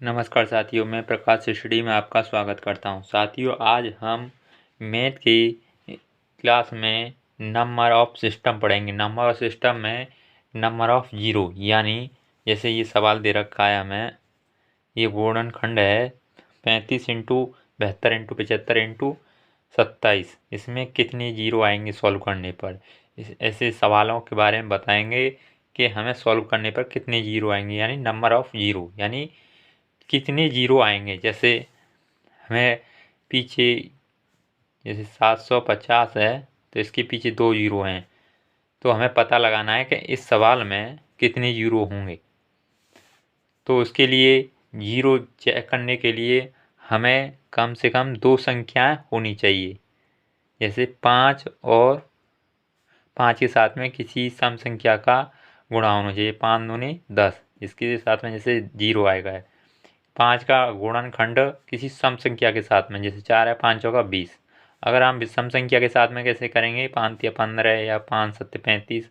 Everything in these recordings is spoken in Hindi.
नमस्कार साथियों, मैं प्रकाश स्टडी में आपका स्वागत करता हूं। साथियों, आज हम मैथ की क्लास में नंबर ऑफ सिस्टम पढ़ेंगे। नंबर ऑफ सिस्टम में नंबर ऑफ जीरो, यानी जैसे ये सवाल दे रखा है हमें, ये गुणनखंड है 35 इंटू 72 इंटू 75 इंटू 27। इसमें कितने जीरो आएंगे सॉल्व करने पर। ऐसे सवालों के बारे में बताएंगे कि हमें सॉल्व करने पर कितने जीरो आएंगे, यानी नंबर ऑफ जीरो, यानी कितने जीरो आएंगे। जैसे हमें पीछे जैसे 750 है तो इसके पीछे 2 जीरो हैं, तो हमें पता लगाना है कि इस सवाल में कितने जीरो होंगे। तो उसके लिए जीरो चेक करने के लिए हमें कम से कम 2 संख्याएं होनी चाहिए। जैसे 5 और 5 के साथ में किसी सम संख्या का गुणा होना चाहिए। 5 दूनी 10, इसके साथ में जैसे जीरो आएगा। 5 का गुणनखंड किसी सम संख्या के साथ में, जैसे 4 है 5 चौका 20। अगर हम विषम संख्या के साथ में कैसे करेंगे, 5 या 15 या 5 7 35,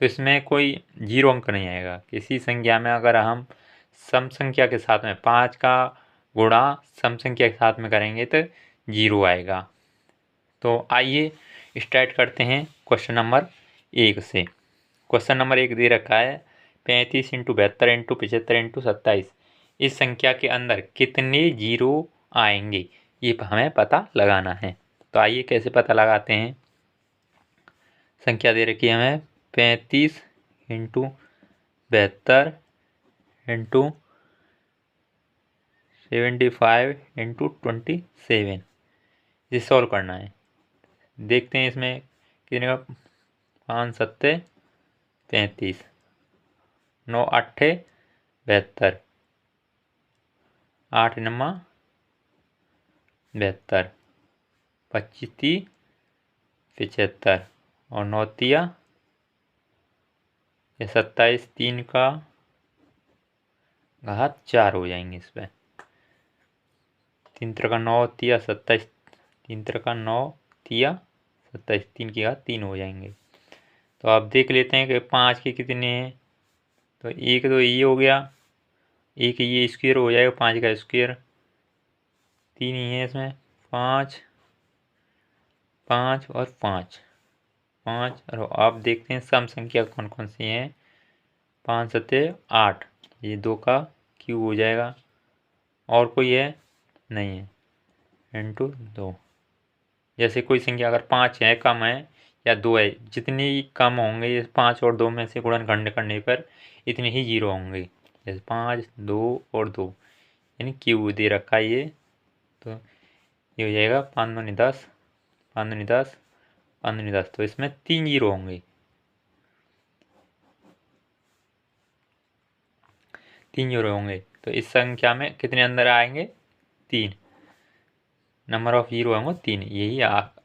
तो इसमें कोई जीरो अंक नहीं आएगा। किसी संख्या में अगर हम सम संख्या के साथ में 5 का गुणा सम संख्या के साथ में करेंगे तो जीरो आएगा। तो आइए स्टार्ट करते हैं क्वेश्चन नंबर 1 से। क्वेश्चन नंबर 1 दे रखा है 35 इंटू 72 इंटू 75 इंटू 27। इस संख्या के अंदर कितने जीरो आएंगे, ये हमें पता लगाना है। तो आइए कैसे पता लगाते हैं। संख्या दे रखी है हमें 35 इंटू 72 इंटू 75 इंटू 27। इसे सॉल्व करना है। देखते हैं इसमें कितने का। 5 सत्ते 35, 9 अट्ठे 72, 8 नमा 72, 25 ती 75 और 9 तिया 27। 3 का घात 4 हो जाएंगे इसमें। 3 का 9 तिया 27, 3 का 9 तिया 27, 3 की घात 3 हो जाएंगे। तो आप देख लेते हैं कि 5 के कितने हैं। तो एक तो ये हो गया, एक ये स्क्वायर हो जाएगा 5 का स्क्वायर। 3 ही है इसमें, 5 5 और 5 5। और आप देखते हैं सम संख्या कौन कौन सी हैं। 5 सत्ते 8, ये 2 का क्यूब हो जाएगा। और कोई है नहीं है, इंटू 2। जैसे कोई संख्या अगर 5 है कम है या 2 है, जितने ही कम होंगे ये 5 और 2 में से गुणनखंड करने पर इतने ही जीरो होंगे। जैसे 5 2 और 2, यानी क्यूब दे रखा है ये। तो ये हो जाएगा 5 दूनी 10, 5 दूनी 10, 5 दूनी 10। तो इसमें 3 जीरो होंगे, 3 जीरो होंगे। तो इस संख्या में कितने अंदर आएंगे, 3। नंबर ऑफ जीरो होंगे 3, यही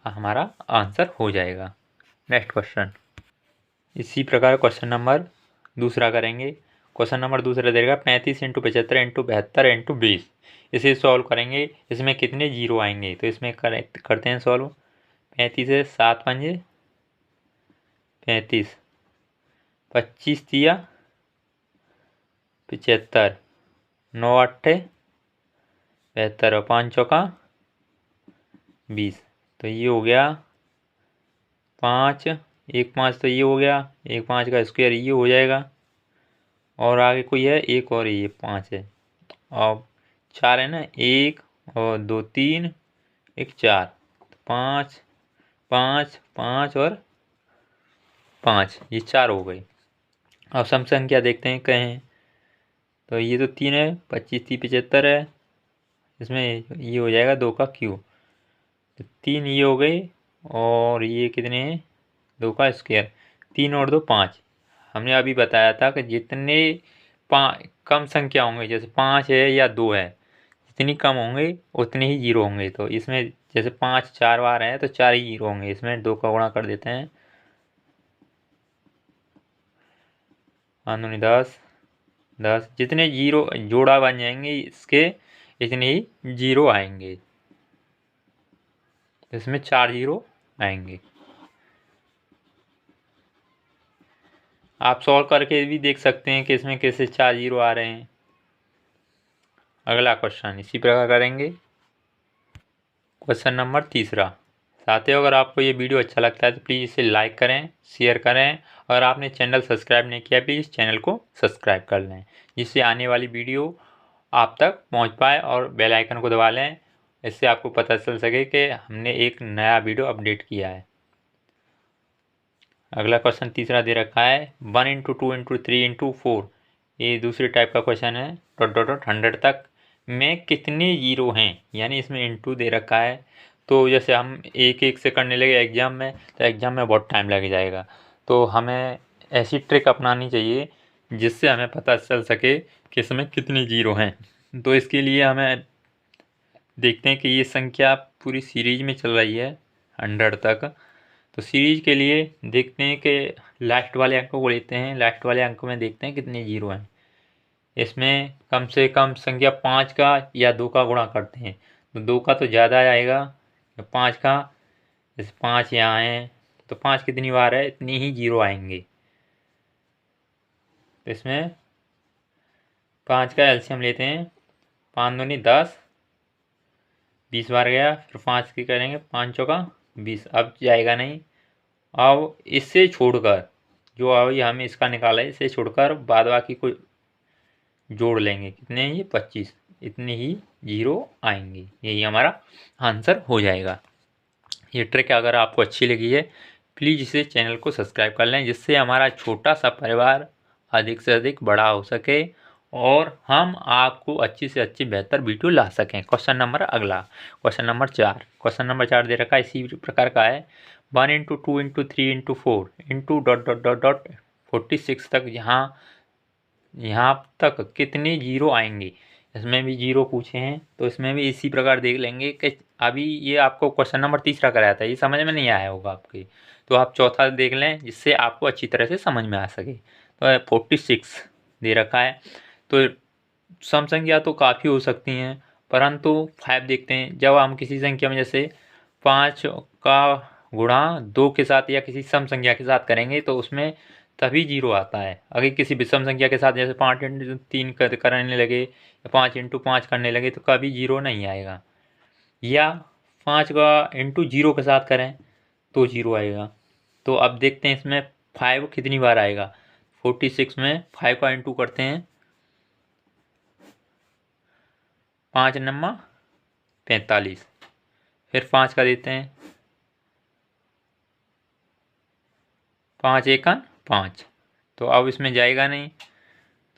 हमारा आंसर हो जाएगा। Next question. इसी प्रकार क्वेश्चन नंबर दूसरा करेंगे। क्वेश्चन नंबर दूसरा देगा 35 इंटू 75 इंटू 72 इंटू 20। इसे सॉल्व करेंगे, इसमें कितने जीरो आएंगे। तो इसमें करेक्ट करते हैं सॉल्व। 35 है 7 पंजे 35, 25 तिया 75, 9 अट्ठे 72 और 5 चौका 20। तो ये हो गया 5, एक 5 तो ये हो गया, एक 5 का स्क्वायर ये हो जाएगा। और आगे कोई है एक और, ये 5 है। और 4 है ना, 1 और 2 3, एक 4, 5 5 5 और 5, ये 4 हो गई। अब सम संख्या देखते हैं कहें। तो ये तो 3 है, 25 3 75 है। इसमें ये हो जाएगा 2 का क्यूब। तो 3 ये हो गई, और ये कितने हैं 2 का स्क्वायर। 3 और 2 5। हमने अभी बताया था कि जितने कम संख्या होंगे, जैसे 5 है या 2 है, जितनी कम होंगे उतने ही जीरो होंगे। तो इसमें जैसे 5 4 बार है तो 4 ही जीरो होंगे। इसमें 2 का गुणा कर देते हैं, 5 दूनी 10 10। जितने जीरो जोड़ा बन जाएंगे इसके, इतने ही जीरो आएंगे। इसमें 4 जीरो आएंगे। आप सॉल्व करके भी देख सकते हैं कि इसमें कैसे 4 जीरो आ रहे हैं। अगला क्वेश्चन इसी प्रकार करेंगे। Question number 3। साथियों, अगर आपको ये वीडियो अच्छा लगता है तो प्लीज़ इसे लाइक करें, शेयर करें। अगर आपने चैनल सब्सक्राइब नहीं किया प्लीज़ चैनल को सब्सक्राइब कर लें, जिससे आने वाली वीडियो आप तक पहुंच पाए, और बेल आइकन को दबा लें। इससे आपको पता चल सके कि हमने एक नया वीडियो अपडेट किया है। अगला क्वेश्चन तीसरा दे रखा है 1 × 2 × 3 × 4। ये दूसरे टाइप का क्वेश्चन है। डॉट डॉट डॉट 100 तक में कितने जीरो हैं, यानी इसमें इंटू दे रखा है। तो जैसे हम एक एक से करने लगे एग्ज़ाम में तो एग्ज़ाम में बहुत टाइम लग जाएगा। तो हमें ऐसी ट्रिक अपनानी चाहिए जिससे हमें पता चल सके कि इसमें कितने जीरो हैं। तो इसके लिए हमें देखते हैं कि ये संख्या पूरी सीरीज में चल रही है 100 तक। तो सीरीज के लिए देखते हैं कि लास्ट वाले अंकों को लेते हैं। लास्ट वाले अंकों में देखते हैं कितने जीरो हैं। इसमें कम से कम संख्या 5 का या 2 का गुणा करते हैं तो 2 का तो ज़्यादा आएगा, 5 का। जैसे 5 यहाँ है तो 5 कितनी बार है, इतनी ही जीरो आएंगे। तो इसमें 5 का एलसीएम लेते हैं। 5 दूनी 10, 20 बार गया। फिर 5 की करेंगे, 5 चौका 20, अब जाएगा नहीं। अब इससे छोड़कर जो अभी हमें इसका निकाला है, इसे छोड़कर बाद बाकी को जोड़ लेंगे। कितने हैं ये, 25। इतने ही जीरो आएंगे, यही हमारा आंसर हो जाएगा। ये ट्रिक अगर आपको अच्छी लगी है प्लीज़ इसे चैनल को सब्सक्राइब कर लें, जिससे हमारा छोटा सा परिवार अधिक से अधिक बड़ा हो सके और हम आपको अच्छी से अच्छी बेहतर वीडियो ला सकें। क्वेश्चन नंबर अगला, क्वेश्चन नंबर 4। क्वेश्चन नंबर 4 दे रखा है, इसी प्रकार का है। 1 × 2 × 3 × 4 into dot dot dot dot 46 तक यहाँ तक कितने जीरो आएंगे। इसमें भी जीरो पूछे हैं तो इसमें भी इसी प्रकार देख लेंगे कि अभी ये आपको क्वेश्चन नंबर 3 कराया था, ये समझ में नहीं आया होगा आपके, तो आप चौथा देख लें जिससे आपको अच्छी तरह से समझ में आ सके। तो 46 दे रखा है। तो सम संख्या तो काफ़ी हो सकती हैं, परंतु 5 देखते हैं। जब हम किसी संख्या में जैसे 5 का गुणा 2 के साथ या किसी सम संख्या के साथ करेंगे तो उसमें तभी जीरो आता है। अगर किसी विषम संख्या के साथ जैसे 5 × 3 करने लगे या 5 × 5 करने लगे तो कभी जीरो नहीं आएगा। या 5 का इंटू जीरो के साथ करें तो जीरो आएगा। तो अब देखते हैं इसमें 5 कितनी बार आएगा। 46 में 5 का इंटू करते हैं, 5 नम्मा 45। फिर 5 का देते हैं, 5 एकन 5। तो अब इसमें जाएगा नहीं,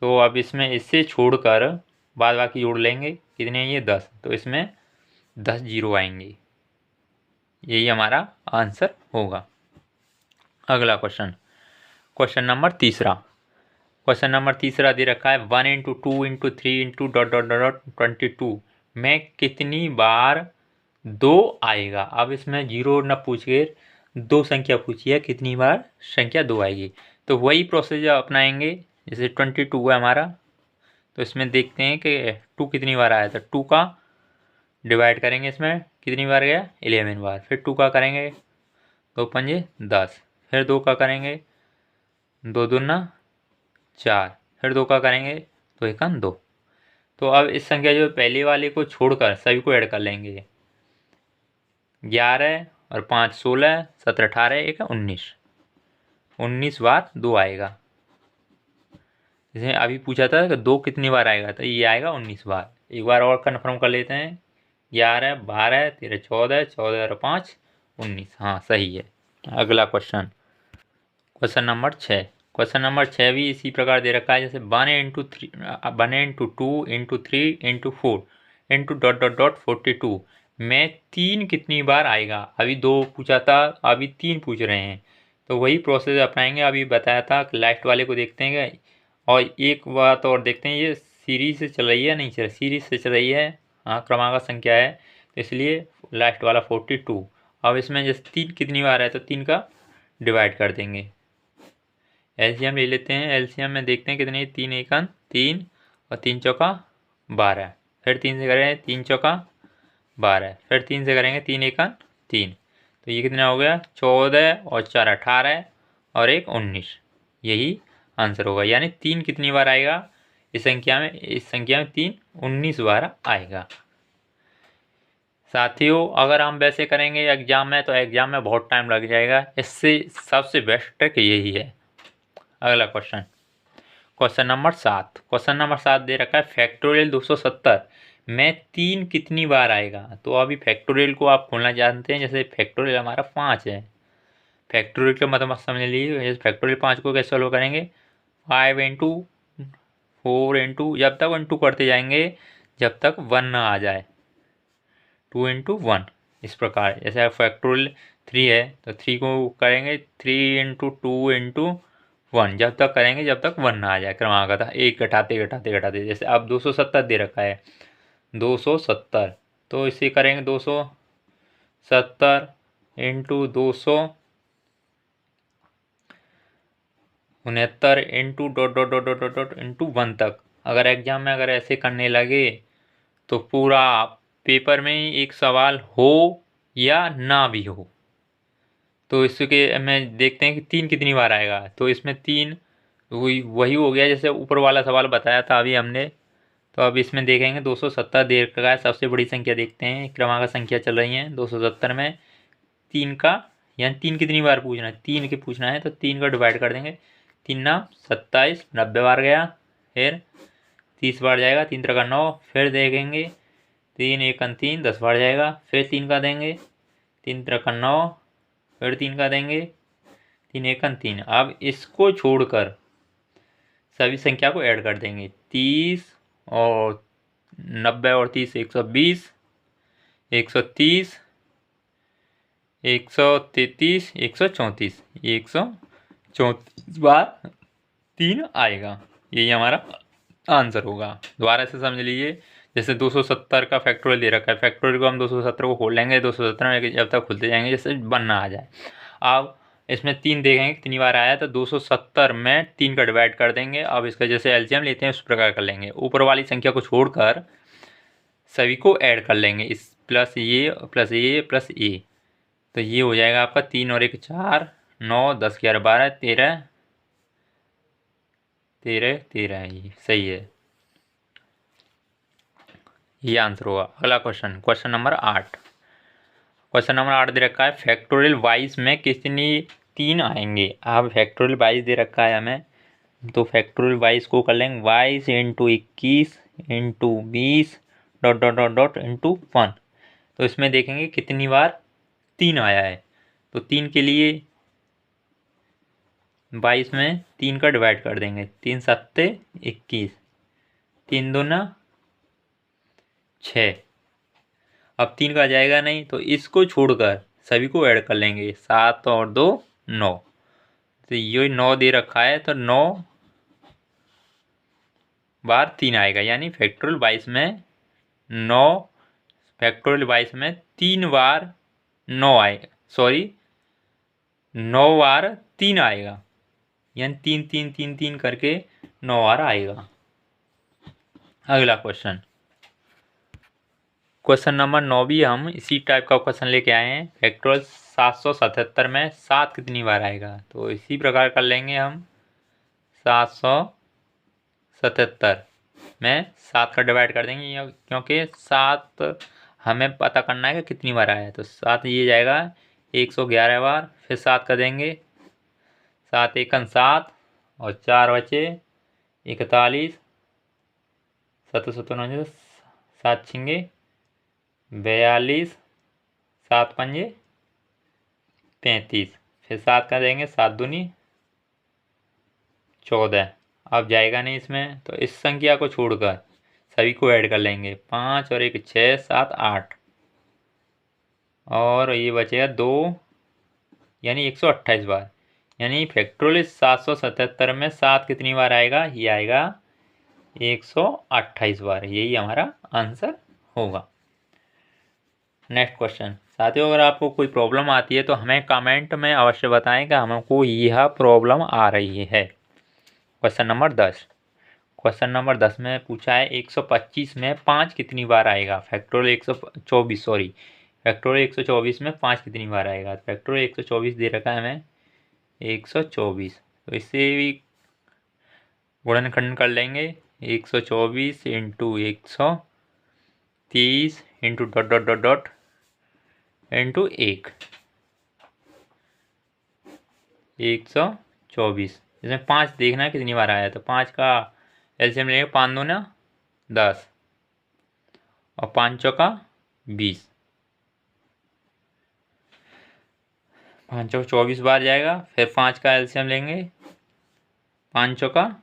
तो अब इसमें इससे छोड़कर बाद बाकी जोड़ लेंगे। कितने हैं ये, 10। तो इसमें 10 जीरो आएंगे, यही हमारा आंसर होगा। अगला question, question number 3। Question number 3 दे रखा है 1 × 2 × 3 × डॉट डॉट डॉट 22 में कितनी बार 2 आएगा। अब इसमें जीरो न पूछ के 2 संख्या पूछी है, कितनी बार संख्या 2 आएगी। तो वही प्रोसीजर अपनाएंगे। जैसे 22 है हमारा, तो इसमें देखते हैं कि 2 कितनी बार आया था। 2 का डिवाइड करेंगे, इसमें कितनी बार गया, 11 बार। फिर 2 का करेंगे, 2 पंजे 10। फिर 2 का करेंगे, 2 दूना 4। फिर 2 का करेंगे तो 1 2। तो अब इस संख्या जो पहले वाले को छोड़कर सभी को ऐड कर लेंगे। 11 और 5 16, 17 18, 1 19। 19 बार 2 आएगा। जैसे अभी पूछा था कि 2 कितनी बार आएगा, तो ये आएगा 19 बार। एक बार और कन्फर्म कर लेते हैं। 11 12 13 14, 14 और 5 19। हाँ सही है। अगला question, question number 6। Question number 6 भी इसी प्रकार दे रखा है। जैसे 1 × 2 × 3 × 4 इंटू डॉट डॉट डॉट 42 में 3 कितनी बार आएगा। अभी 2 पूछा था, अभी 3 पूछ रहे हैं, तो वही प्रोसेस अपनाएंगे। अभी बताया था कि लास्ट वाले को देखते हैं। और एक बात और देखते हैं, ये सीरीज से चल रही है नहीं चल, सीरीज से चल रही है। हाँ क्रमांक संख्या है, तो इसलिए लास्ट वाला 42। अब इसमें जैसे 3 कितनी बार है तो 3 का डिवाइड कर देंगे। एलसीएम ले लेते हैं। एलसीएम में देखते हैं कितने, 3 एकन 3 और 3 चौका 12। फिर 3 से करेंगे, 3 चौका 12। फिर 3 से करेंगे, 3 एकन 3। तो ये कितना हो गया, 14 और 4 18 और 1 19। यही आंसर होगा। यानी 3 कितनी बार आएगा, इस संख्या में 3 19 बार आएगा। साथियों अगर हम वैसे करेंगे एग्जाम में तो एग्जाम में बहुत टाइम लग जाएगा, इससे सबसे बेस्ट ट्रिक यही है। अगला क्वेश्चन, क्वेश्चन नंबर 7 दे रखा है फैक्टोरियल 270 में 3 कितनी बार आएगा। तो अभी फैक्टोरियल को आप खोलना जानते हैं, जैसे फैक्टोरियल हमारा 5 है, फैक्टोरियल का मतलब समझ लीजिए। जैसे फैक्टोरियल 5 को कैसे सॉल्व करेंगे, 5 इंटू 4 इंटू, जब तक इंटू करते जाएंगे जब तक 1 ना आ जाए, 2 इंटू 1 इस प्रकार। जैसे फैक्टोरियल 3 है तो 3 को करेंगे 3 इंटू 2 इंटू 1, जब तक करेंगे जब तक 1 ना आ जाए क्रमांक था, एक घटाते घटाते घटाते। जैसे अब 270 दे रखा है, 270 तो इसे करेंगे 270 into 269 into dot dot dot dot dot into 1 तक। अगर एग्जाम में अगर ऐसे करने लगे तो पूरा पेपर में एक सवाल हो या ना भी हो। तो इसके में देखते हैं कि 3 कितनी बार आएगा। तो इसमें 3 वही हो गया जैसे ऊपर वाला सवाल बताया था अभी हमने। तो अब इसमें देखेंगे 270 दे रखा है, सबसे बड़ी संख्या देखते हैं, क्रमांक संख्या चल रही है 270 में 3 का, यानी 3 कितनी बार पूछना है, 3 के पूछना है तो 3 का डिवाइड कर देंगे। 3 ना 27, 90 बार गया, फिर 30 बार जाएगा, 3 3 9, फिर देखेंगे 3 1 3 10 बार जाएगा, फिर 3 का देंगे, 3 3 9, फिर 3 का देंगे, 3 1 3। अब इसको छोड़कर सभी संख्या को ऐड कर देंगे, 30 और 90 और 30 120, 130, 133, 134, 134 बार 3 आएगा। यही हमारा आंसर होगा। दोबारा से समझ लीजिए, जैसे 270 का फैक्टोरियल दे रखा है, फैक्टोरियल को हम 270 को खोल लेंगे, 270 में जब तक खुलते जाएंगे जैसे 1 ना आ जाए। अब इसमें 3 देखेंगे कितनी बार आया, तो 270 में 3 का डिवाइड कर देंगे। अब इसका जैसे एलसीएम लेते हैं उस प्रकार कर लेंगे, ऊपर वाली संख्या को छोड़कर सभी को ऐड कर लेंगे, इस प्लस ये प्लस ये प्लस ए। तो ये हो जाएगा आपका 3 और 1 4, 9 10 11 12 13 13 13, ये सही है, ये आंसर होगा। अगला क्वेश्चन, क्वेश्चन नंबर 8 दे रखा है फैक्टोरियल 22 में कितनी 3 आएंगे। अब फैक्टोरियल 22 दे रखा है हमें, तो फैक्टोरियल 22 को कर लेंगे 22 into 21 into 20 dot dot dot dot into 1। तो इसमें देखेंगे कितनी बार 3 आया है। तो 3 के लिए 22 में 3 का डिवाइड कर देंगे, 3 7 21, 3 2 6। अब 3 का जाएगा नहीं तो इसको छोड़कर सभी को ऐड कर लेंगे, 7 और 2 9। तो ये 9 दे रखा है तो 9 बार 3 आएगा, यानी फैक्टोरियल 22 में 9, फैक्टोरियल 22 में 3 बार 9 आएगा, सॉरी 9 बार 3 आएगा, यानी 3 3 3 3 करके 9 बार आएगा। अगला क्वेश्चन, क्वेश्चन नंबर 9 भी हम इसी टाइप का क्वेश्चन लेके आए हैं। फैक्टोरियल 777 में 7 कितनी बार आएगा। तो इसी प्रकार कर लेंगे हम, 777 में 7 का डिवाइड कर देंगे, क्योंकि 7 हमें पता करना है कि कितनी बार आया है। तो 7 ये जाएगा 111 बार, फिर 7 का देंगे, 7 1 7 और 4 बचे 41, 7 7 7 छिंगे 42, 7 पंजे 35, फिर 7 का देंगे, 7 दूनी 14। अब जाएगा नहीं इसमें, तो इस संख्या को छोड़कर सभी को ऐड कर लेंगे, 5 और 1 6 7 8, और ये बचेगा 2, यानी 128 बार। यानी फैक्टोरियल 777 में 7 कितनी बार आएगा, ये आएगा 128 बार। यही हमारा आंसर होगा। नेक्स्ट क्वेश्चन, साथियों अगर आपको कोई प्रॉब्लम आती है तो हमें कमेंट में अवश्य बताएं कि हमको यह प्रॉब्लम आ रही है। क्वेश्चन नंबर 10 में पूछा है 125 में 5 कितनी बार आएगा। फैक्टोरियल 124 में 5 कितनी बार आएगा। फैक्टोरियल 124 दे रखा है हमें 124, तो इससे भी गुणनखंड कर लेंगे, 124 into 130 into dot dot dot dot into 124। इसमें 5 देखना है कितनी बार आया, तो 5 का एलसीएम लेंगे, 5 दूना 10 और 5 चौका 20, 5 चौका 24 बार जाएगा। फिर 5 का एलसीएम लेंगे, 5 चौका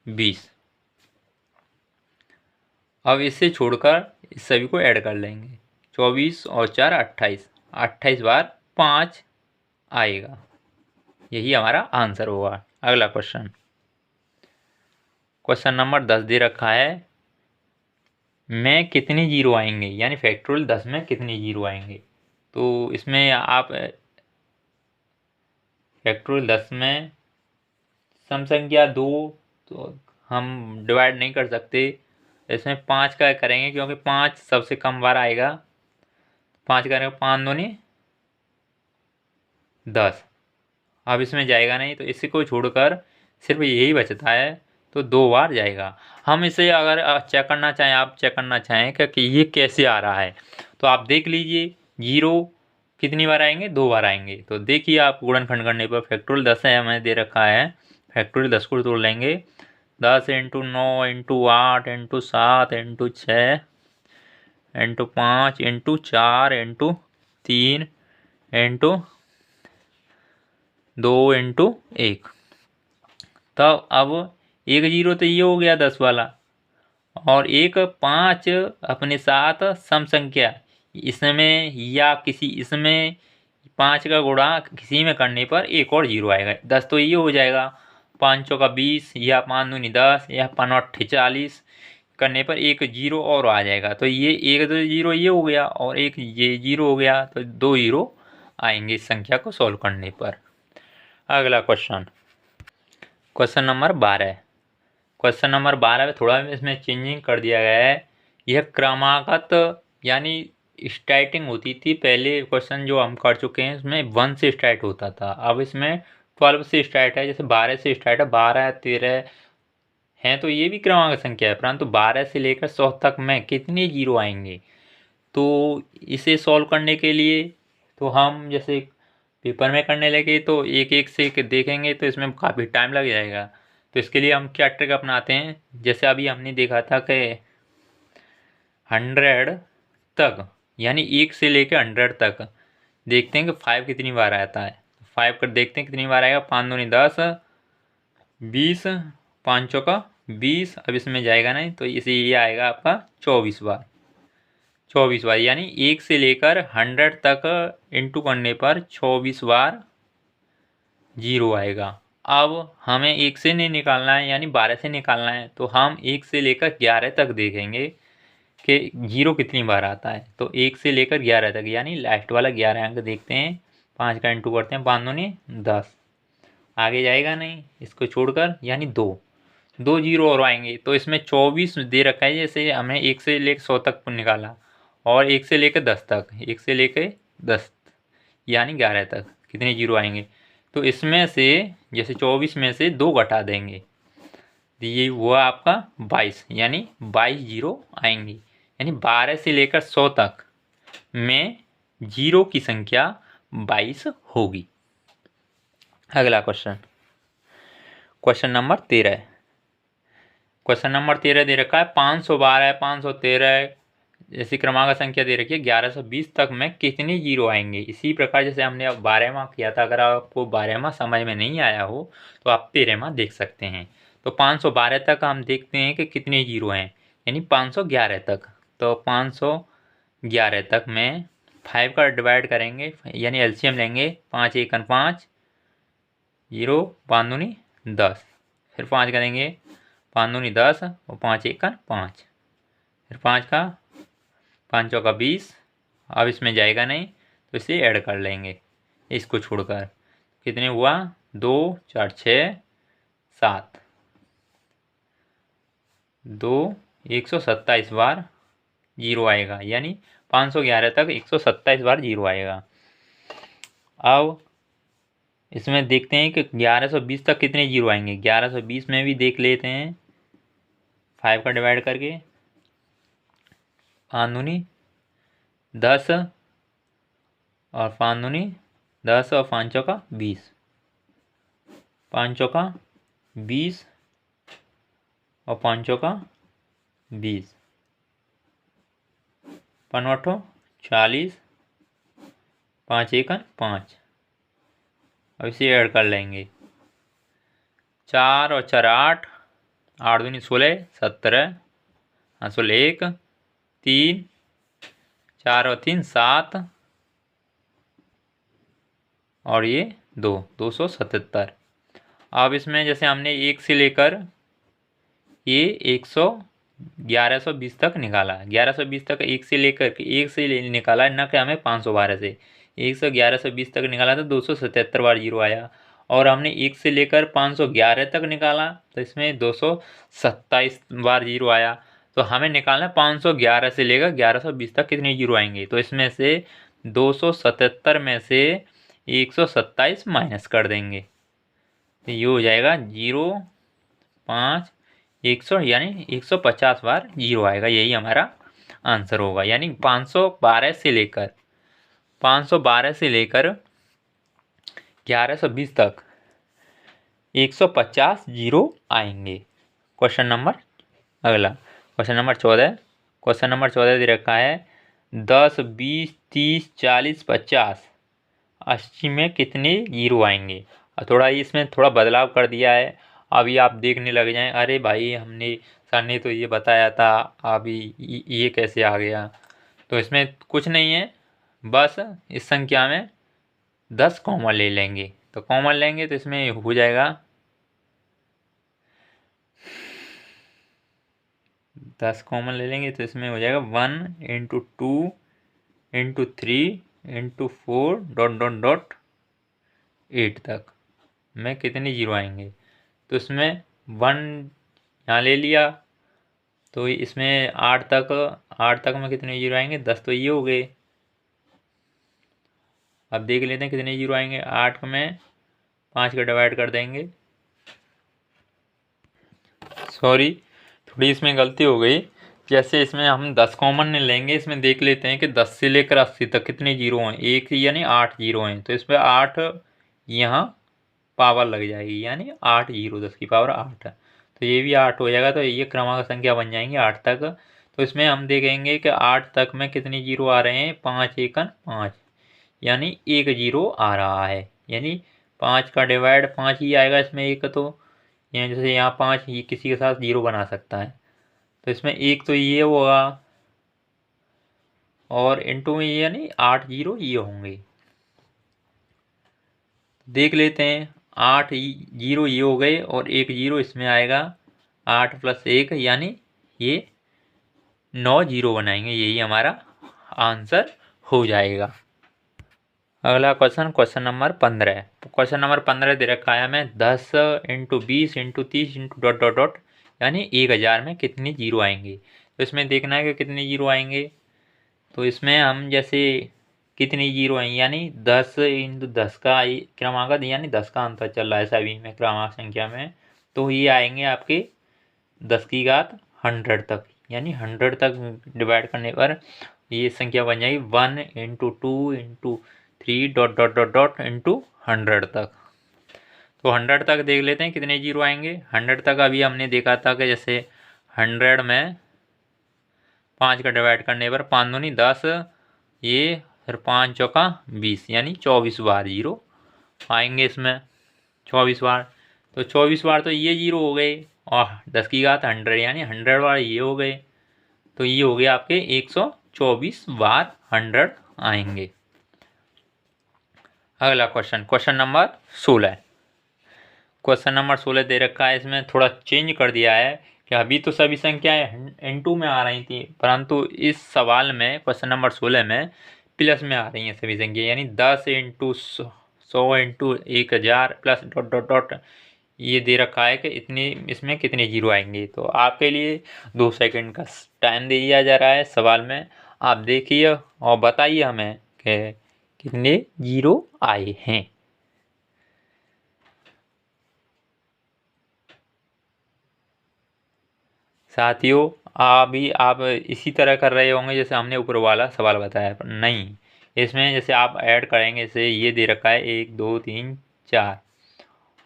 20। अब इससे छोड़कर इस सभी को ऐड कर लेंगे, 24 और 4 28, 28 बार 5 आएगा। यही हमारा आंसर होगा। अगला क्वेश्चन, क्वेश्चन नंबर 10 दे रखा है, में कितने जीरो आएंगे, यानी फैक्टोरियल 10 में कितने जीरो आएंगे। तो इसमें आप फैक्टोरियल 10 में सम संख्या 2 तो हम डिवाइड नहीं कर सकते, इसमें 5 का करेंगे क्योंकि 5 सबसे कम बार आएगा। 5 करेंगे, 5 दूनी 10। अब इसमें जाएगा नहीं, तो इसी को छोड़कर सिर्फ यही बचता है, तो 2 बार जाएगा। हम इसे अगर चेक करना चाहें, आप चेक करना चाहें कि ये कैसे आ रहा है, तो आप देख लीजिए, जीरो कितनी बार आएंगे, 2 बार आएंगे। तो देखिए आप गुणनखंड करने पर फैक्टोरियल 10 है हमें दे रखा है, फैक्टोरियल 10 को तोड़ लेंगे, 10 into 9 into 8 into 7 into 6 into 5 into 4 into 3 into 2 into 1। तब अब एक जीरो तो ये हो गया 10 वाला, और एक 5 अपने साथ सम संख्या इसमें या किसी इसमें 5 का गुणा किसी में करने पर एक और जीरो आएगा। 10 तो ये हो जाएगा, 5 चौका 20 या 5 दूनी 10 या 5 अट्ठे 40 करने पर एक जीरो और आ जाएगा। तो ये एक दो जीरो ये हो गया और एक ये जीरो हो गया, तो 2 जीरो आएंगे इस संख्या को सॉल्व करने पर। अगला question, question number 12। Question number 12 में थोड़ा इसमें चेंजिंग कर दिया गया है। यह क्रमागत यानी स्टार्टिंग होती थी, पहले क्वेश्चन जो हम कर चुके हैं इसमें 1 से स्टार्ट होता था, अब इसमें 12 से स्टार्ट है। जैसे 12 से स्टार्ट है, 12 13 हैं तो ये भी क्रमागत संख्या है, परंतु 12 से लेकर 100 तक में कितने जीरो आएंगे। तो इसे सॉल्व करने के लिए तो हम जैसे पेपर में करने लगे तो एक एक से देखेंगे तो इसमें काफ़ी टाइम लग जाएगा। तो इसके लिए हम क्या ट्रिक अपनाते हैं, जैसे अभी हमने देखा था कि 100 तक यानी 1 से लेकर 100 तक देखते हैं कि 5 कितनी बार आता है। 5 कर देखते हैं कितनी बार आएगा, 5 दूनी 10 20 5 चौका 20। अब इसमें जाएगा नहीं, तो इसे ये आएगा आपका 24 बार। 24 बार यानी 1 से लेकर 100 तक इंटू करने पर 24 बार जीरो आएगा। अब हमें 1 से नहीं निकालना है यानी 12 से निकालना है, तो हम 1 से लेकर 11 तक देखेंगे कि जीरो कितनी बार आता है। तो 1 से लेकर 11 तक यानी लास्ट वाला 11 अंक देखते हैं, 5 का इंटू करते हैं, 5 दूनी 10, आगे जाएगा नहीं इसको छोड़कर, यानी 2 जीरो और आएंगे। तो इसमें 24 दे रखा है, जैसे हमें 1 से लेकर 100 तक निकाला, और 1 से लेकर 10 तक, 1 से लेकर 10 यानी 11 तक कितने जीरो आएंगे। तो इसमें से जैसे 24 में से 2 घटा देंगे, ये हुआ आपका 22, यानी 22 जीरो आएंगे। यानी 12 से लेकर 100 तक में जीरो की संख्या 22 होगी। अगला question, question number 13। Question number 13 दे रखा है, 512 513 जैसी क्रमांक संख्या दे रखी है, 1120 तक में कितने जीरो आएंगे। इसी प्रकार जैसे हमने अब 12वां किया था, अगर आपको 12वां समझ में नहीं आया हो तो आप 13वां देख सकते हैं। तो 512 तक हम देखते हैं कि कितने जीरो हैं, यानी 511 तक। तो 511 तक में 5 का डिवाइड करेंगे यानी एलसीएम लेंगे, 5 एकन 5 जीरो, 5 दूनी 10, फिर 5 करेंगे, 5 दूनी 10 और 5 एकन 5, फिर 5 का 5 चौका 20। अब इसमें जाएगा नहीं तो इसे ऐड कर लेंगे इसको छोड़कर, कितने हुआ, 2 4 6 7, 2 127 बार जीरो आएगा, यानी 511 तक 127 बार जीरो आएगा। अब इसमें देखते हैं कि 1120 तक कितने जीरो आएंगे। 1120 में भी देख लेते हैं, 5 का डिवाइड करके 5 दूनी 10 और 5 दूनी 10 और 5 चौका 20, 5 चौका 20 और 5 चौका 20, 5 8 40, 5 1 5। अब इसे ऐड कर लेंगे, 4 और 4 8, 8 दूनी 16 17, 16 1 3, 4 और 3 7 और ये 277। अब इसमें जैसे हमने 1 से लेकर ये 1120 तक निकाला, 1120 तक 1 से लेकर 1 से निकाला, न कि हमें 512 से 1120 तक निकाला तो 277 बार जीरो आया। और हमने 1 से लेकर 511 तक निकाला तो इसमें 227 बार जीरो आया। तो हमें निकालना है 511 से लेकर 1120 तक कितने जीरो आएंगे। तो इसमें से 277 में से 127 माइनस कर देंगे तो ये हो जाएगा 0 5 100, यानी 150 बार जीरो आएगा। यही हमारा आंसर होगा। यानी 512 से लेकर 1120 तक 150 जीरो आएंगे। क्वेश्चन नंबर अगला, क्वेश्चन नंबर 14। क्वेश्चन नंबर 14 दे रखा है 10 20 30 40 50 80 में कितने जीरो आएंगे। थोड़ा इसमें थोड़ा बदलाव कर दिया है। अभी आप देखने लग जाएं, अरे भाई हमने सर ने तो ये बताया था, अभी ये कैसे आ गया। तो इसमें कुछ नहीं है, बस इस संख्या में 10 कॉमन ले लेंगे। तो कॉमन लेंगे तो इसमें हो जाएगा 10 कॉमन ले लेंगे तो इसमें हो जाएगा 1 into 2 into 3 into 4 dot dot dot 8 तक में कितने जीरो आएंगे। तो इसमें 1 यहाँ ले लिया तो इसमें 8 तक में कितने जीरो आएंगे, 10 तो ये हो गए। अब देख लेते हैं कितने जीरो आएंगे। 8 में 5 का डिवाइड कर देंगे, सॉरी थोड़ी इसमें गलती हो गई। जैसे इसमें हम 10 कॉमन नहीं लेंगे, इसमें देख लेते हैं कि 10 से लेकर 80 तक कितने जीरो हैं, एक यानी 8 जीरो हैं। तो इसमें 8 यहाँ पावर लग जाएगी, यानी 8 जीरो 10 की पावर 8 तो ये भी 8 हो जाएगा। तो ये क्रमांक संख्या बन जाएंगी 8 तक। तो इसमें हम देखेंगे कि 8 तक में कितने जीरो आ रहे हैं, 5 1 5, यानी 1 जीरो आ रहा है। यानी 5 का डिवाइड 5 ही आएगा इसमें एक। तो यहाँ जैसे यहाँ 5 ही किसी के साथ जीरो बना सकता है, तो इसमें एक तो ये होगा और इंटू में ये, यानी 8 जीरो ये होंगे। देख लेते हैं, 8 जीरो ये हो गए और 1 जीरो इसमें आएगा, 8 प्लस 1 यानी ये 9 जीरो बनाएंगे। यही हमारा आंसर हो जाएगा। अगला question, question number 15। Question number 15 दे रखा है हमें 10 into 20 into 30 into dot dot dot, यानी 1000 में कितने जीरो आएंगे। तो इसमें देखना है कि कितने जीरो आएंगे। तो इसमें हम जैसे कितने जीरो हैं, यानी 10 इंटू 10 का क्रमांक, यानी 10 का अंतर चल रहा है सभी में क्रमांक संख्या में। तो ये आएंगे आपके 10 की घात 100 तक, यानी 100 तक डिवाइड करने पर ये संख्या बन जाएगी 1 into 2 into 3 dot dot dot dot into 100 तक। तो 100 तक देख लेते हैं कितने जीरो आएंगे। 100 तक अभी हमने देखा था कि जैसे 100 में 5 का डिवाइड करने पर 5 दूनी 10, ये फिर 5 चौका 20, यानी 24 बार जीरो आएंगे इसमें, 24 बार। तो 24 बार तो ये जीरो हो गए और 10 की घात 100 यानी 100 बार ये हो गए। तो ये हो गया आपके 124 बार 100 आएंगे। अगला question, question number 16। Question number 16 दे रखा है, इसमें थोड़ा चेंज कर दिया है कि अभी तो सभी संख्याएं इनटू में आ रही थी, परंतु इस सवाल में क्वेश्चन नंबर 16 में प्लस में आ रही हैं सभी संख्या, यानी 10 into 100 into 1000 plus dot dot dot ये दे रखा है कि इतनी इसमें कितने जीरो आएंगे। तो आपके लिए 2 सेकंड का टाइम दे दिया जा रहा है सवाल में, आप देखिए और बताइए हमें कि कितने जीरो आए हैं। साथियों अभी आप इसी तरह कर रहे होंगे जैसे हमने ऊपर वाला सवाल बताया, पर नहीं, इसमें जैसे आप ऐड करेंगे, जैसे ये दे रखा है 1 2 3 4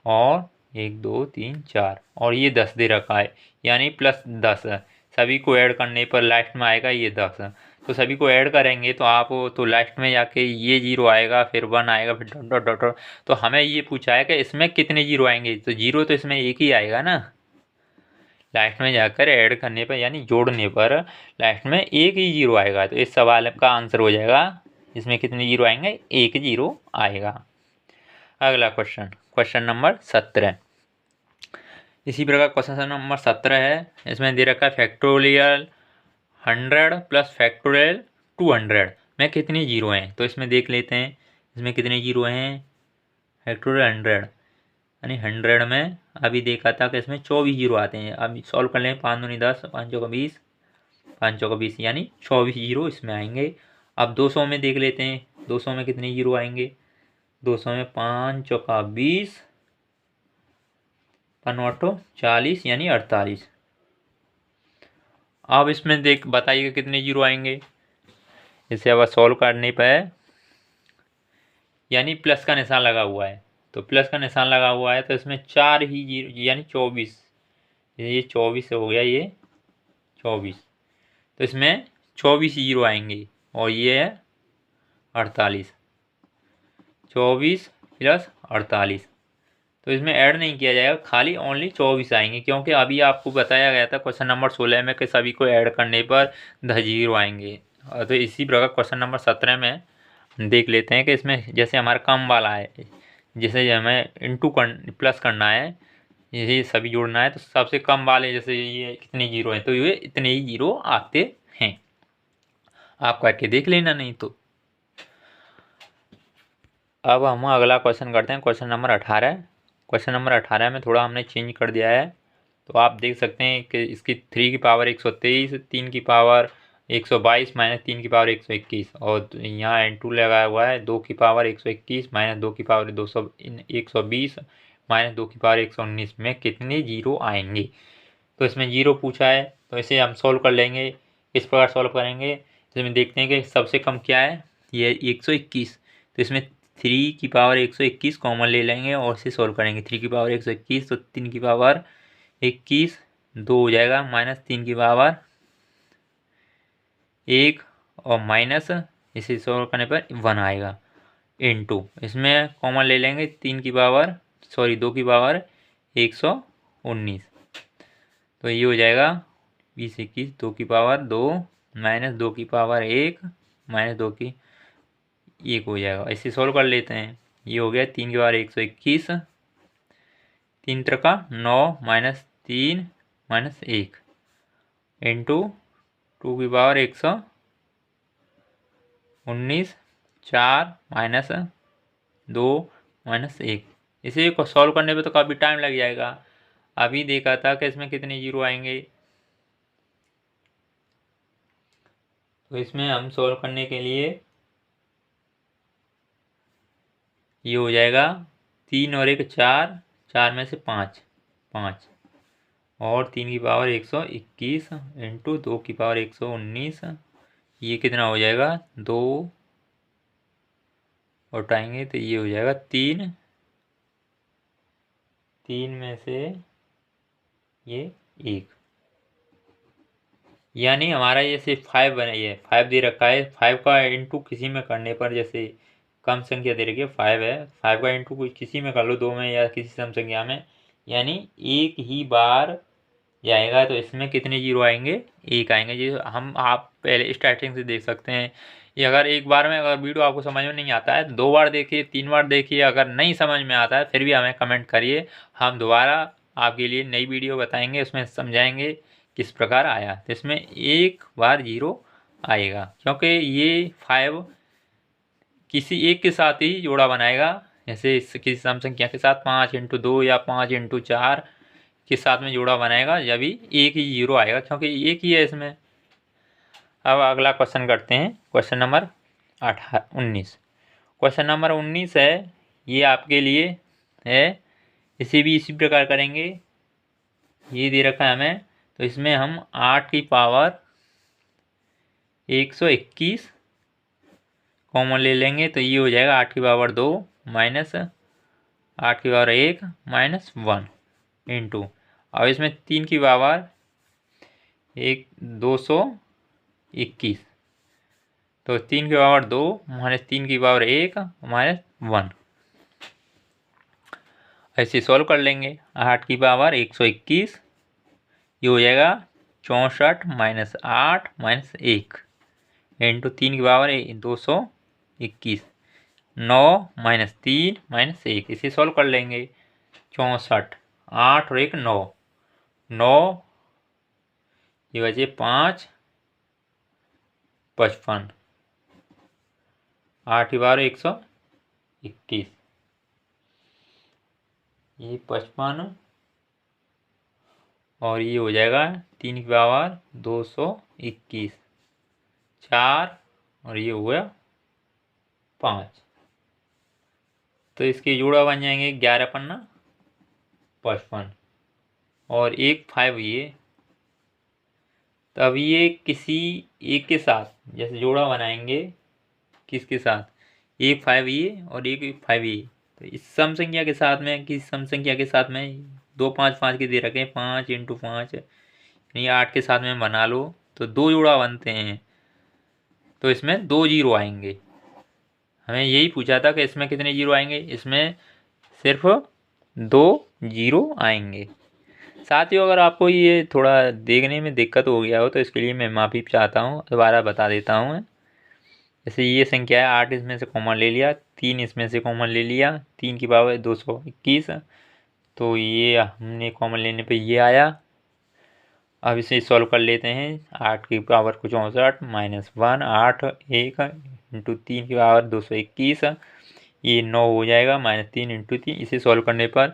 और 1 2 3 4 और ये 10 दे रखा है, यानी +10। सभी को ऐड करने पर लास्ट में आएगा ये 10। तो सभी को ऐड करेंगे तो आप तो लास्ट में जाके ये 0 आएगा, फिर 1 आएगा, फिर डॉट डॉट डॉट। तो हमें ये पूछा है कि इसमें कितने 0 आएंगे, तो 0 तो इसमें एक ही आएगा ना। लास्ट में जाकर ऐड करने पर यानी जोड़ने पर लास्ट में एक ही 0 आएगा। तो इस सवाल का आंसर हो जाएगा, इसमें कितने 0 आएंगे, एक 0 आएगा। अगला क्वेश्चन, क्वेश्चन नंबर 17। इसी प्रकार क्वेश्चन नंबर 17 है, इसमें दे रखा है फैक्टोरियल 100 प्लस फैक्टोरियल 200 में कितने 0 हैं। तो इसमें देख लेते हैं इसमें कितने 0 हैं। फैक्टोरियल 100 यानी 100 में अभी देखा था कि इसमें 24 0 आते हैं। अब सॉल्व कर लें, 5 दूनी 10, 5 चौका 20, 5 चौका 20 यानी 24 0 इसमें आएंगे। अब 200 में देख लेते हैं, 200 में कितने 0 आएंगे। 200 में 5 चौका 20, 5 40 यानी 48। अब इसमें देख बताइएगा कितने 0 आएंगे। इसे अब सॉल्व करने पर यानी प्लस का निशान लगा हुआ है, तो प्लस का निशान लगा हुआ है तो इसमें 4 ही 0 यानी 24, ये 24 हो गया, ये 24, तो इसमें 24 0 आएंगे और ये है 48। 24 प्लस 48, तो इसमें ऐड नहीं किया जाएगा, खाली ओनली 24 आएंगे, क्योंकि अभी आपको बताया गया था क्वेश्चन नंबर 16 में कि सभी को ऐड करने पर 10 0 आएंगे। तो इसी प्रकार क्वेश्चन नंबर 17 में देख लेते हैं कि इसमें जैसे हमारा कम वाला है, जैसे हमें प्लस करना है, ये सभी जोड़ना है, तो सबसे कम वाले जैसे ये कितने 0 हैं, तो ये इतने ही 0 आते हैं। आप करके देख लेना नहीं तो। अब हम अगला क्वेश्चन करते हैं, क्वेश्चन नंबर 18। क्वेश्चन नंबर 18 में थोड़ा हमने चेंज कर दिया है, तो आप देख सकते हैं कि इसकी 3 की पावर 123, 3 की पावर 122 माइनस 3 की पावर 121, और यहाँ N2 लगाया हुआ है 2 की पावर 121 माइनस 2 की पावर 120 माइनस 2 की पावर 119 में कितने 0 आएंगे। तो इसमें 0 पूछा है, तो इसे हम सॉल्व कर लेंगे। इस प्रकार सॉल्व करेंगे, इसमें देखते हैं कि सबसे कम क्या है, ये 121, तो इसमें 3 की पावर 121 कॉमन ले लेंगे और इसे सॉल्व करेंगे। 3 की पावर 121 तो 3 की पावर 21, 2 हो जाएगा, माइनस 3 की पावर 1 और माइनस इसे सॉल्व करने पर 1 आएगा, इनटू इसमें कॉमन ले लेंगे 2 की पावर 119, तो ये हो जाएगा 20 21, 2 की पावर 2 माइनस 2 की पावर 1 माइनस 2 की 1 हो जाएगा। इसे सॉल्व कर लेते हैं, ये हो गया 3 की power 121, 3 Trika 9 minus 3 minus 1 into 2 की पावर 119, 4 माइनस 2 माइनस 1। इसे सॉल्व करने पे तो काफ़ी टाइम लग जाएगा। अभी देखा था कि इसमें कितने 0 आएंगे, तो इसमें हम सॉल्व करने के लिए ये हो जाएगा 3 और 1 4, 4 में से 5 5 और 3 की पावर 121 इंटू 2 की पावर 119, ये कितना हो जाएगा 2 उठाएंगे तो ये हो जाएगा 3, 3 में से ये 1, यानी हमारा ये सिर्फ 5 बना, ये 5 दे रखा है। 5 का इंटू किसी में करने पर, जैसे कम संख्या दे रखी है 5 है, 5 का इंटू किसी में कर लो, 2 में या किसी सम संख्या में, यानी एक ही बार जाएगा। तो इसमें कितने 0 आएंगे, 1 आएंगे। जी हम आप पहले स्टार्टिंग से देख सकते हैं। ये अगर एक बार में अगर वीडियो आपको समझ में नहीं आता है, 2 बार देखिए, 3 बार देखिए, अगर नहीं समझ में आता है फिर भी हमें कमेंट करिए, हम दोबारा आपके लिए नई वीडियो बताएंगे, उसमें समझाएंगे किस प्रकार आया। तो इसमें एक बार 0 आएगा, क्योंकि ये 5 किसी एक के साथ ही जोड़ा बनाएगा, जैसे किसी सम संख्या के साथ 5 इंटू 2 या 5 इंटू 4 के साथ में जोड़ा बनाएगा, जब भी एक ही 0 आएगा, क्योंकि एक ही है इसमें। अब अगला क्वेश्चन करते हैं, क्वेश्चन नंबर 19। क्वेश्चन नंबर 19 है, ये आपके लिए है। इसे भी इसी प्रकार करेंगे, ये दे रखा है हमें, तो इसमें हम 8 की पावर 121 कॉमन ले लेंगे, तो ये हो जाएगा 8 की पावर 2 माइनस 8 की पावर 1 माइनस 1 इंटू, और इसमें 3 की पावर 221, तो 3 की पावर 2 माइनस 3 की पावर 1 माइनस 1, ऐसे सॉल्व कर लेंगे। 8 की पावर 121, ये हो जाएगा 64 माइनस 8 माइनस 1 इंटू 3 की पावर 221, 9 माइनस 3 माइनस 1, इसे सॉल्व कर लेंगे। 64, 8 और 1 9, 9 ये बचे 5, 55, 8 की पावर 121, ये 55 और ये हो जाएगा 3 की पावर 221, 4 और ये हो गया 5, तो इसके जोड़ा बन जाएंगे 11 पन्ना 55 और 1 5 ये, तब ये किसी एक के साथ जैसे जोड़ा बनाएंगे, किसके साथ, 1 5 ये और 1 5 ये, तो इस सम संख्या के साथ में, किसी सम संख्या के साथ में 2 5 5 के दे रखे, 5 इंटू 5 यानी 8 के साथ में बना लो तो 2 जोड़ा बनते हैं, तो इसमें 2 जीरो आएंगे। हमें यही पूछा था कि इसमें कितने जीरो आएंगे, इसमें सिर्फ 2 जीरो आएंगे। साथियों, अगर आपको ये थोड़ा देखने में दिक्कत हो गया हो तो इसके लिए मैं माफ़ी चाहता हूँ, दोबारा बता देता हूँ। जैसे ये संख्या है 8 इसमें से कॉमन ले लिया, 3 इसमें से कॉमन ले लिया, 3 की पावर 221, तो ये हमने कॉमन लेने पे ये आया। अब इसे सॉल्व कर लेते हैं। 8 की पावर को 64 माइनस 1, 8 1 इंटू 3 की पावर 221, ये 9 हो जाएगा, माइनस 3 इंटू 3, इसे सॉल्व करने पर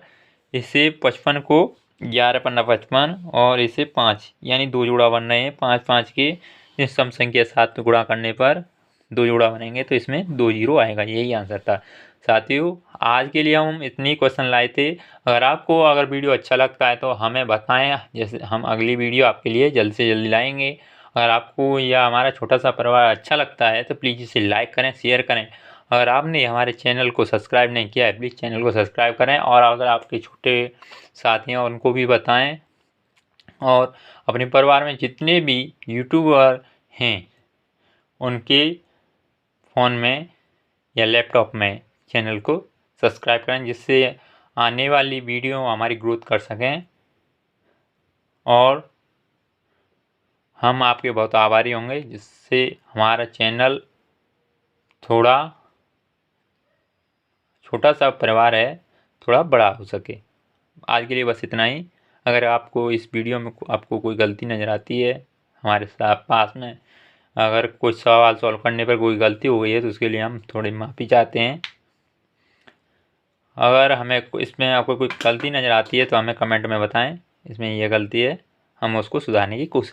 इसे 55 को 11 पन्ना 55 और इसे 5 यानी 2 जोड़ा बन रहे हैं। 5 5 के इस सम संख्या 7 में गुणा करने पर 2 जोड़ा बनेंगे, तो इसमें 2 जीरो आएगा। यही आंसर था। साथियों, आज के लिए हम इतनी क्वेश्चन लाए थे। अगर वीडियो अच्छा लगता है तो हमें बताएं, जैसे हम अगली वीडियो आपके लिए जल्द से जल्दी लाएंगे। अगर आपको यह हमारा छोटा सा परिवार अच्छा लगता है तो प्लीज़ इसे लाइक करें, शेयर करें। अगर आपने हमारे चैनल को सब्सक्राइब नहीं किया है, प्लीज़ चैनल को सब्सक्राइब करें, और अगर आपके छोटे साथी हैं उनको भी बताएं, और अपने परिवार में जितने भी यूट्यूबर हैं उनके फ़ोन में या लैपटॉप में चैनल को सब्सक्राइब करें, जिससे आने वाली वीडियो हमारी ग्रोथ कर सकें, और हम आपके बहुत आभारी होंगे, जिससे हमारा चैनल थोड़ा छोटा सा परिवार है, थोड़ा बड़ा हो सके। आज के लिए बस इतना ही। अगर आपको इस वीडियो में आपको कोई गलती नज़र आती है हमारे साथ पास में, अगर कोई सवाल सॉल्व करने पर कोई गलती हो गई है तो उसके लिए हम थोड़ी माफ़ी चाहते हैं। अगर हमें इसमें आपको कोई गलती नज़र आती है तो हमें कमेंट में बताएं, इसमें यह गलती है, हम उसको सुधारने की कोशिश